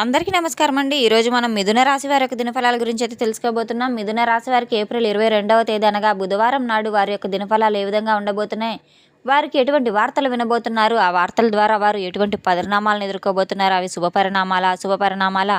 అందరికీ నమస్కారం అండి. ఈరోజు మనం మిథున రాశి వారి యొక్క దినఫలాల గురించి అయితే తెలుసుకోబోతున్నాం. మిథున రాశి వారికి ఏప్రిల్ 22వ తేదీ అనగా బుధవారం నాడు వారి యొక్క దినఫలాలు ఏ విధంగా ఉండబోతున్నాయి, వారికి ఎటువంటి వార్తలు వినబోతున్నారు, ఆ వార్తల ద్వారా వారు ఎటువంటి పరిణామాలను ఎదుర్కోబోతున్నారు, అవి శుభపరిణామాల అశుభపరిణామాల,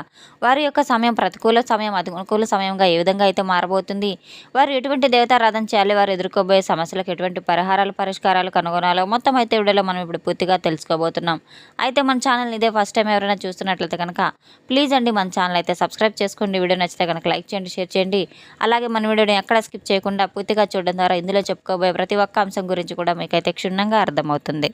వారి యొక్క సమయం ప్రతికూల సమయం అనుకూల సమయంగా ఏ విధంగా అయితే మారబోతుంది, వారు ఎటువంటి దేవతారాధన చేయాలి, వారు ఎదుర్కోబోయే సమస్యలకు ఎటువంటి పరిహారాలు పరిష్కారాలు కనుగొనాలో మొత్తం అయితే వీడియోలో మనం ఇప్పుడు పూర్తిగా తెలుసుకోబోతున్నాం. అయితే మన ఛానల్ ఇదే ఫస్ట్ టైం ఎవరైనా చూస్తున్నట్లయితే కనుక ప్లీజ్ అండి మన ఛానల్ అయితే సబ్స్క్రైబ్ చేసుకోండి. వీడియో నచ్చితే కనుక లైక్ చేయండి, షేర్ చేయండి. అలాగే మన వీడియోని ఎక్కడ స్కిప్ చేయకుండా పూర్తిగా చూడడం ద్వారా ఇందులో చెప్పుకోబోయే ప్రతి ఒక్క అంశం గురించి కూడా మీకైతే క్షుణ్ణంగా అర్థమవుతుంది.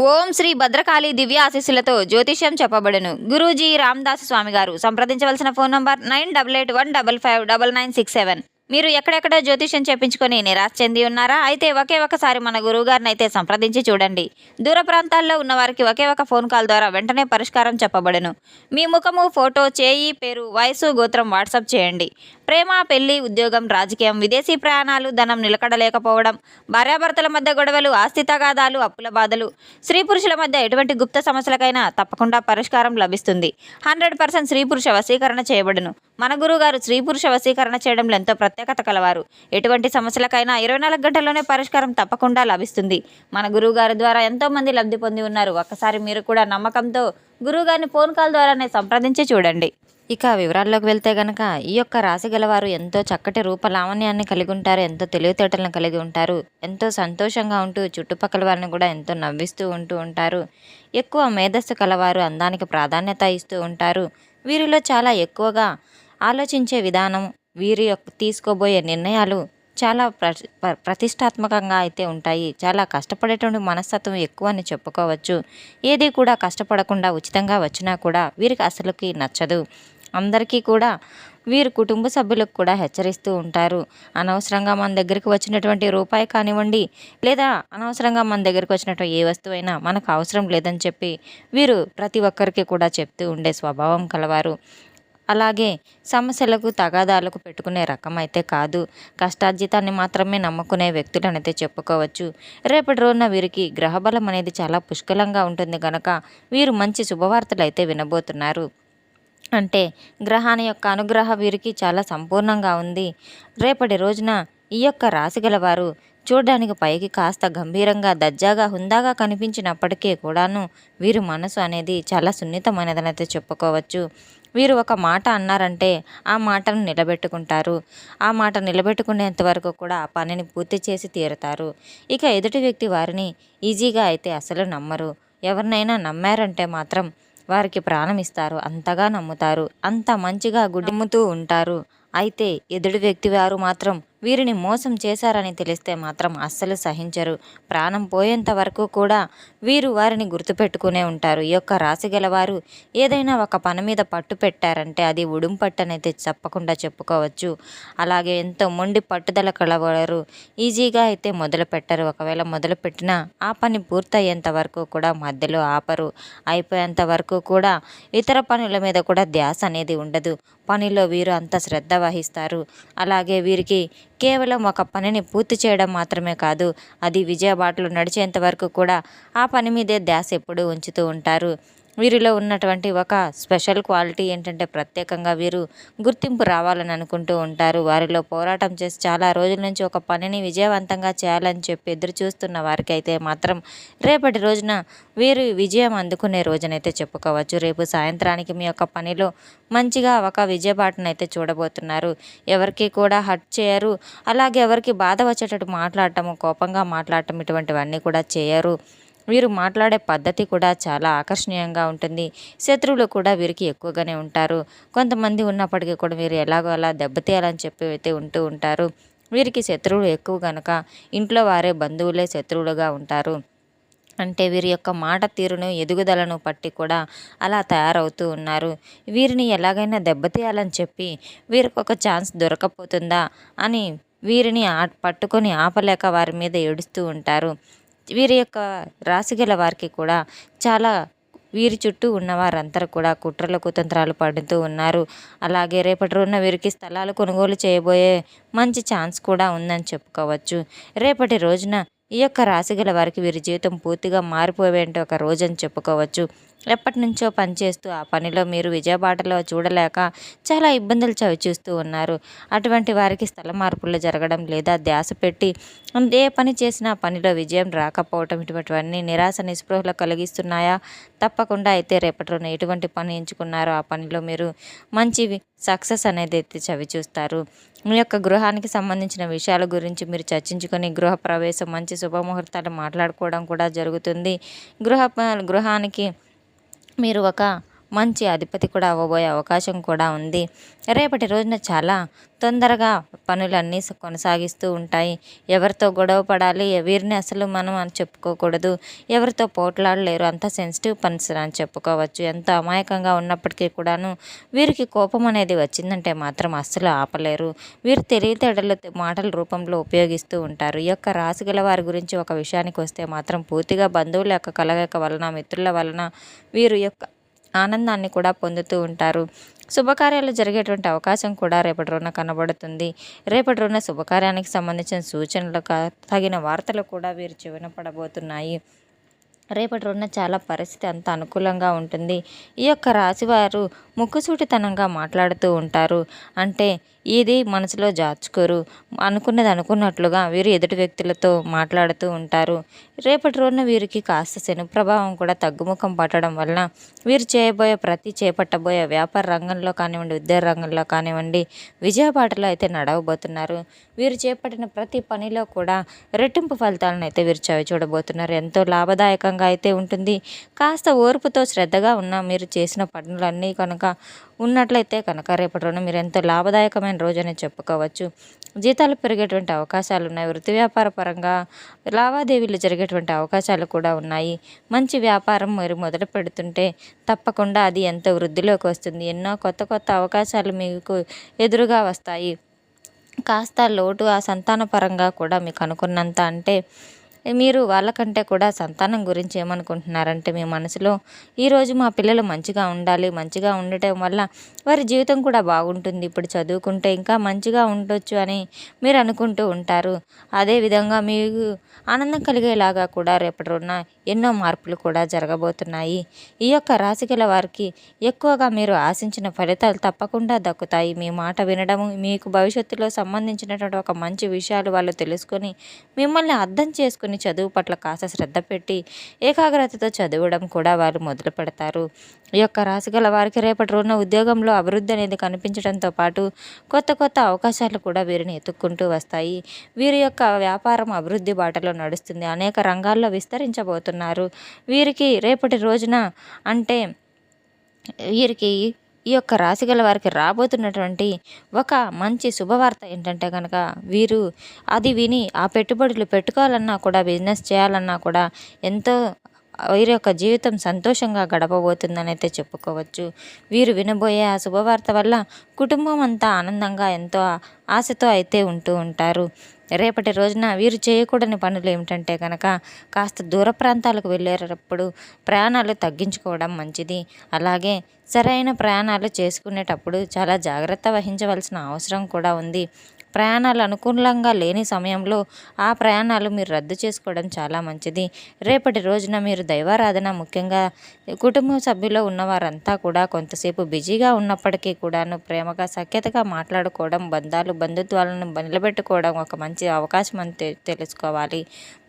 ఓం శ్రీ భద్రకాళి దివ్య ఆశీస్సులతో జ్యోతిష్యం చెప్పబడును. గురూజీ రామదాస్ స్వామి గారు. సంప్రదించవలసిన ఫోన్ నంబర్ 9881559967. మీరు ఎక్కడెక్కడ జ్యోతిష్యం చెప్పించుకొని నిరాశ చెంది ఉన్నారా? అయితే ఒకే ఒకసారి మన గురువుగారిని అయితే సంప్రదించి చూడండి. దూర ప్రాంతాల్లో ఉన్న వారికి ఒకే ఒక ఫోన్ కాల్ ద్వారా వెంటనే పరిష్కారం చెప్పబడును. మీ ముఖము, ఫోటో, చేయి, పేరు, వయసు, గోత్రం వాట్సాప్ చేయండి. ప్రేమ, పెళ్లి, ఉద్యోగం, రాజకీయం, విదేశీ ప్రయాణాలు, ధనం నిలకడలేకపోవడం, భార్యాభర్తల మధ్య గొడవలు, ఆస్తి తగాదాలు, అప్పుల బాధలు, స్త్రీ పురుషుల మధ్య ఎటువంటి గుప్త సమస్యలకైనా తప్పకుండా పరిష్కారం లభిస్తుంది. 100% స్త్రీ పురుష వశీకరణ చేయబడును. మన గురువుగారు స్త్రీ పురుష వశీకరణ చేయడంలో ఎంతో ప్రత్యేకత కలవారు. ఎటువంటి సమస్యలకైనా 24 గంటల్లోనే పరిష్కారం తప్పకుండా లభిస్తుంది. మన గురువుగారి ద్వారా ఎంతో మంది లబ్ధి పొంది ఉన్నారు. ఒక్కసారి మీరు కూడా నమ్మకంతో గురువుగారిని ఫోన్ కాల్ ద్వారానే సంప్రదించి చూడండి. ఇక వివరాల్లోకి వెళ్తే గనక ఈ యొక్క రాశి గలవారు ఎంతో చక్కటి రూపలావణ్యాన్ని కలిగి ఉంటారు, ఎంతో తెలివితేటలను కలిగి ఉంటారు, ఎంతో సంతోషంగా ఉంటూ చుట్టుపక్కల వారిని కూడా ఎంతో నవ్విస్తూ ఉంటారు. ఎక్కువ మేధస్సు కలవారు, అందానికి ప్రాధాన్యత ఇస్తూ ఉంటారు. వీరిలో చాలా ఎక్కువగా ఆలోచించే విధానం, వీరి యొక్క తీసుకోబోయే నిర్ణయాలు చాలా ప్రతిష్టాత్మకంగా అయితే ఉంటాయి. చాలా కష్టపడేటువంటి మనస్తత్వం ఎక్కువ అని చెప్పుకోవచ్చు. ఏది కూడా కష్టపడకుండా ఉచితంగా వచ్చినా కూడా వీరికి అసలుకి నచ్చదు. అందరికీ కూడా వీరు కుటుంబ సభ్యులకు కూడా హెచ్చరిస్తూ ఉంటారు. అనవసరంగా మన దగ్గరికి వచ్చినటువంటి రూపాయి కానివ్వండి, లేదా అనవసరంగా మన దగ్గరికి వచ్చినటువంటి ఏ వస్తువైనా మనకు అవసరం లేదని చెప్పి వీరు ప్రతి ఒక్కరికి కూడా చెప్తూ ఉండే స్వభావం కలవారు. అలాగే సమస్యలకు తగాదాలకు పెట్టుకునే రకం అయితే కాదు. కష్టార్జితాన్ని మాత్రమే నమ్ముకునే వ్యక్తులనైతే చెప్పుకోవచ్చు. రేపటి రోజున వీరికి గ్రహబలం అనేది చాలా పుష్కలంగా ఉంటుంది కనుక వీరు మంచి శుభవార్తలు అయితే వినబోతున్నారు. అంటే గ్రహాన్ని యొక్క అనుగ్రహ వీరికి చాలా సంపూర్ణంగా ఉంది. రేపటి రోజున ఈ యొక్క రాశి గలవారు చూడడానికి పైకి కాస్త గంభీరంగా, దజ్జాగా, హుందాగా కనిపించినప్పటికీ కూడాను వీరి మనసు అనేది చాలా సున్నితమైనదనైతే చెప్పుకోవచ్చు. వీరు ఒక మాట అన్నారంటే ఆ మాటను నిలబెట్టుకుంటారు. ఆ మాట నిలబెట్టుకునేంత వరకు కూడా ఆ పనిని పూర్తి చేసి తీరుతారు. ఇక ఎదుటి వ్యక్తి వారిని ఈజీగా అయితే అసలు నమ్మరు. ఎవరినైనా నమ్మారంటే మాత్రం వారికి ప్రాణం ఇస్తారు, అంతగా నమ్ముతారు, అంత మంచిగా గుడిముతూ ఉంటారు. అయితే ఎదుటి వ్యక్తి వారు మాత్రం వీరిని మోసం చేశారని తెలిస్తే మాత్రం అస్సలు సహించరు. ప్రాణం పోయేంత వరకు కూడా వీరు వారిని గుర్తుపెట్టుకునే ఉంటారు. ఈ యొక్క రాశి గలవారు ఏదైనా ఒక పని మీద పట్టు పెట్టారంటే అది ఉడుంపట్టనైతే తప్పకుండా చెప్పుకోవచ్చు. అలాగే ఎంతో మొండి పట్టుదల కలవారు. ఈజీగా అయితే మొదలు పెట్టరు. ఒకవేళ మొదలు పెట్టినా ఆ పని పూర్తయ్యేంత వరకు కూడా మధ్యలో ఆపరు. అయిపోయేంత వరకు కూడా ఇతర పనుల మీద కూడా ధ్యాస అనేది ఉండదు. పనిలో వీరు అంత శ్రద్ధ వహిస్తారు. అలాగే వీరికి కేవలం ఒక పనిని పూర్తి చేయడం మాత్రమే కాదు, అది విజయబాటలో నడిచేంత వరకు కూడా ఆ పని మీదే ధ్యాస ఎప్పుడూ ఉంచుతూ ఉంటారు. వీరిలో ఉన్నటువంటి ఒక స్పెషల్ క్వాలిటీ ఏంటంటే ప్రత్యేకంగా వీరు గుర్తింపు రావాలని అనుకుంటూ ఉంటారు. వారిలో పోరాటం చేసి చాలా రోజుల నుంచి ఒక పనిని విజయవంతంగా చేయాలని చెప్పి ఎదురు చూస్తున్న వారికి అయితే మాత్రం రేపటి రోజున వీరు విజయం అందుకునే రోజునైతే చెప్పుకోవచ్చు. రేపు సాయంత్రానికి మీ యొక్క పనిలో మంచిగా ఒక విజయబాటనైతే చూడబోతున్నారు. ఎవరికి కూడా హర్ట్ చేయరు. అలాగే ఎవరికి బాధ వచ్చేటట్టు మాట్లాడటము, కోపంగా మాట్లాడటం ఇటువంటివన్నీ కూడా చేయరు. వీరు మాట్లాడే పద్ధతి కూడా చాలా ఆకర్షణీయంగా ఉంటుంది. శత్రువులు కూడా వీరికి ఎక్కువగానే ఉంటారు. కొంతమంది ఉన్నప్పటికీ కూడా వీరు ఎలాగో అలా దెబ్బతీయాలని చెప్పి అయితే ఉంటూ ఉంటారు. వీరికి శత్రువులు ఎక్కువ కనుక ఇంట్లో వారే బంధువులే శత్రువులుగా ఉంటారు. అంటే వీరి యొక్క మాట తీరును, ఎదుగుదలను పట్టి కూడా అలా తయారవుతూ ఉన్నారు. వీరిని ఎలాగైనా దెబ్బతీయాలని చెప్పి వీరికి ఒక ఛాన్స్ దొరకపోతుందా అని వీరిని పట్టుకొని ఆపలేక వారి మీద ఏడుస్తూ ఉంటారు. వీరి యొక్క రాశిగల వారికి కూడా చాలా వీరి చుట్టూ ఉన్నవారందరూ కూడా కుట్రలు కుతంత్రాలు పడుతూ ఉన్నారు. అలాగే రేపటి రోజున వీరికి స్థలాలు కొనుగోలు చేయబోయే మంచి ఛాన్స్ కూడా ఉందని చెప్పుకోవచ్చు. రేపటి రోజున ఈ యొక్క రాశిగల వారికి వీరి జీవితం పూర్తిగా మారిపోయేంటి ఒక రోజు అని చెప్పుకోవచ్చు. ఎప్పటినుంచో పనిచేస్తూ ఆ పనిలో మీరు విజయబాటలో చూడలేక చాలా ఇబ్బందులు చవిచూస్తూ ఉన్నారు. అటువంటి వారికి స్థల మార్పులు జరగడం లేదా ధ్యాస పెట్టి ఏ పని చేసినా పనిలో విజయం రాకపోవటం ఇటువంటివన్నీ నిరాశ నిస్పృహలు కలిగిస్తున్నాయా? తప్పకుండా అయితే రేపటి రోజున ఎటువంటి పని ఎంచుకున్నారో ఆ పనిలో మీరు మంచి సక్సెస్ అనేది అయితే చవిచూస్తారు. మీ యొక్క గృహానికి సంబంధించిన విషయాల గురించి మీరు చర్చించుకొని గృహప్రవేశం మంచి శుభముహూర్తాలు మాట్లాడుకోవడం కూడా జరుగుతుంది. గృహానికి మీరు ఒక మంచి అధిపతి కూడా అవ్వబోయే అవకాశం కూడా ఉంది. రేపటి రోజున చాలా తొందరగా పనులన్నీ కొనసాగిస్తూ ఉంటాయి. ఎవరితో గొడవ పడాలి, వీరిని అసలు మనం అని చెప్పుకోకూడదు, ఎవరితో పోట్లాడలేరు, అంత సెన్సిటివ్ పర్సన్ అని చెప్పుకోవచ్చు. ఎంత అమాయకంగా ఉన్నప్పటికీ కూడాను వీరికి కోపం అనేది వచ్చిందంటే మాత్రం అస్సలు ఆపలేరు. వీరు తెలివితేటలు మాటల రూపంలో ఉపయోగిస్తూ ఉంటారు. ఈ యొక్క రాశి గల వారి గురించి ఒక విషయానికి వస్తే మాత్రం పూర్తిగా బంధువుల యొక్క కలయిక వలన, మిత్రుల వలన వీరు యొక్క ఆనందాన్ని కూడా పొందుతూ ఉంటారు. శుభకార్యాలు జరిగేటువంటి అవకాశం కూడా రేపటి రోజున కనబడుతుంది. రేపటి రోజున శుభకార్యానికి సంబంధించిన సూచనలు తగిన వార్తలు కూడా వీరు చెవిన పడబోతున్నాయి. రేపటి రోజున చాలా పరిస్థితి అంత అనుకూలంగా ఉంటుంది. ఈ యొక్క రాశివారు ముక్కుసూటితనంగా మాట్లాడుతూ ఉంటారు. అంటే ఇది మనసులో దాచుకోరు. అనుకున్నది అనుకున్నట్లుగా వీరు ఎదుటి వ్యక్తులతో మాట్లాడుతూ ఉంటారు. రేపటి రోజున వీరికి కాస్త శని ప్రభావం కూడా తగ్గుముఖం పట్టడం వలన వీరు చేపట్టబోయే వ్యాపార రంగంలో కానివ్వండి, ఉద్యోగ రంగంలో కానివ్వండి విజయబాటలో అయితే నడవబోతున్నారు. వీరు చేపట్టిన ప్రతి పనిలో కూడా రెట్టింపు ఫలితాలను అయితే వీరు చవిచూడబోతున్నారు. ఎంతో లాభదాయకంగా అయితే ఉంటుంది. కాస్త ఓర్పుతో శ్రద్ధగా ఉన్న మీరు చేసిన పనులన్నీ కనుక ఉన్నట్లయితే కనుక రేపటి రోజున మీరు ఎంతో లాభదాయకమైన రోజు అని చెప్పుకోవచ్చు. జీతాలు పెరిగేటువంటి అవకాశాలు ఉన్నాయి. వృత్తి వ్యాపార పరంగా లావాదేవీలు జరిగేటువంటి అవకాశాలు కూడా ఉన్నాయి. మంచి వ్యాపారం మీరు మొదలు పెడుతుంటే తప్పకుండా అది ఎంతో వృద్ధిలోకి వస్తుంది. ఎన్నో కొత్త కొత్త అవకాశాలు మీకు ఎదురుగా వస్తాయి. కాస్త లోటు ఆ సంతాన పరంగా కూడా మీకు అనుకున్నంత అంటే మీరు వాళ్ళకంటే కూడా సంతానం గురించి ఏమనుకుంటున్నారంటే మీ మనసులో ఈరోజు మా పిల్లలు మంచిగా ఉండాలి, మంచిగా ఉండటం వల్ల వారి జీవితం కూడా బాగుంటుంది, ఇప్పుడు చదువుకుంటే ఇంకా మంచిగా ఉండొచ్చు అని మీరు అనుకుంటూ ఉంటారు. అదేవిధంగా మీకు ఆనందం కలిగేలాగా కూడా రేపటి రోజున ఎన్నో మార్పులు కూడా జరగబోతున్నాయి. ఈ యొక్క రాశి గల వారికి ఎక్కువగా మీరు ఆశించిన ఫలితాలు తప్పకుండా దక్కుతాయి. మీ మాట వినడము, మీకు భవిష్యత్తులో సంబంధించినటువంటి ఒక మంచి విషయాలు వాళ్ళు తెలుసుకొని మిమ్మల్ని అర్థం చేసుకుని చదువు పట్ల కాస్త శ్రద్ధ పెట్టి ఏకాగ్రతతో చదవడం కూడా వారు మొదలు పెడతారు. ఈ యొక్క రాశి గల వారికి రేపటి రోజున ఉద్యోగంలో అభివృద్ధి అనేది కనిపించడంతో పాటు కొత్త కొత్త అవకాశాలు కూడా వీరిని ఎత్తుక్కుంటూ వస్తాయి. వీరి యొక్క వ్యాపారం అభివృద్ధి బాటలో నడుస్తుంది. అనేక రంగాల్లో విస్తరించబోతున్నారు. వీరికి రేపటి రోజున అంటే వీరికి ఈ యొక్క రాశి గల వారికి రాబోతున్నటువంటి ఒక మంచి శుభవార్త ఏంటంటే కనుక వీరు అది విని ఆ పెట్టుబడులు పెట్టుకోవాలన్నా కూడా, బిజినెస్ చేయాలన్నా కూడా ఎంతో వీరి యొక్క జీవితం సంతోషంగా గడపబోతుందని అయితే చెప్పుకోవచ్చు. వీరు వినబోయే ఆ శుభవార్త వల్ల కుటుంబం అంతా ఆనందంగా ఎంతో ఆశతో అయితే ఉంటూ ఉంటారు. రేపటి రోజున వీరు చేయకూడని పనులు ఏమిటంటే కనుక కాస్త దూర ప్రాంతాలకు వెళ్ళేటప్పుడు ప్రయాణాలు తగ్గించుకోవడం మంచిది. అలాగే సరైన ప్రయాణాలు చేసుకునేటప్పుడు చాలా జాగ్రత్త వహించవలసిన అవసరం కూడా ఉంది. ప్రయాణాలు అనుకూలంగా లేని సమయంలో ఆ ప్రయాణాలు మీరు రద్దు చేసుకోవడం చాలా మంచిది. రేపటి రోజున మీరు దైవారాధన, ముఖ్యంగా కుటుంబ సభ్యులో ఉన్నవారంతా కూడా కొంతసేపు బిజీగా ఉన్నప్పటికీ కూడాను ప్రేమగా సఖ్యతగా మాట్లాడుకోవడం, బంధుత్వాలను నిలబెట్టుకోవడం ఒక మంచి అవకాశం అని తెలుసుకోవాలి.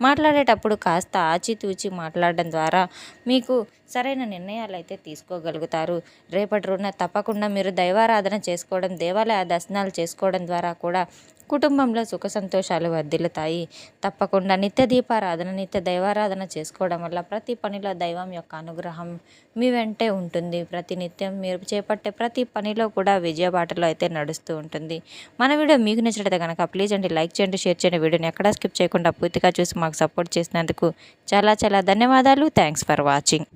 మాట్లాడేటప్పుడు కాస్త ఆచితూచి మాట్లాడడం ద్వారా మీకు సరైన నిర్ణయాలు అయితే తీసుకోగలుగుతారు. రేపటి రోజున తప్పకుండా మీరు దైవారాధన చేసుకోవడం, దేవాలయ దర్శనాలు చేసుకోవడం ద్వారా కూడా కుటుంబంలో సుఖ సంతోషాలు వర్ధిల్లుతాయి. తప్పకుండా నిత్య దీపారాధన, నిత్య దైవారాధన చేసుకోవడం వల్ల ప్రతి పనిలో దైవం యొక్క అనుగ్రహం మీ వెంటే ఉంటుంది. ప్రతినిత్యం మీరు చేపట్టే ప్రతి పనిలో కూడా విజయబాటలో అయితే నడుస్తూ ఉంటుంది. మన వీడియో మీకు నచ్చినట్లయితే కనుక ప్లీజ్ అండి లైక్ చేయండి, షేర్ చేయండి. వీడియోని ఎక్కడా స్కిప్ చేయకుండా పూర్తిగా చూసి మాకు సపోర్ట్ చేసినందుకు చాలా చాలా ధన్యవాదాలు. Thanks for watching.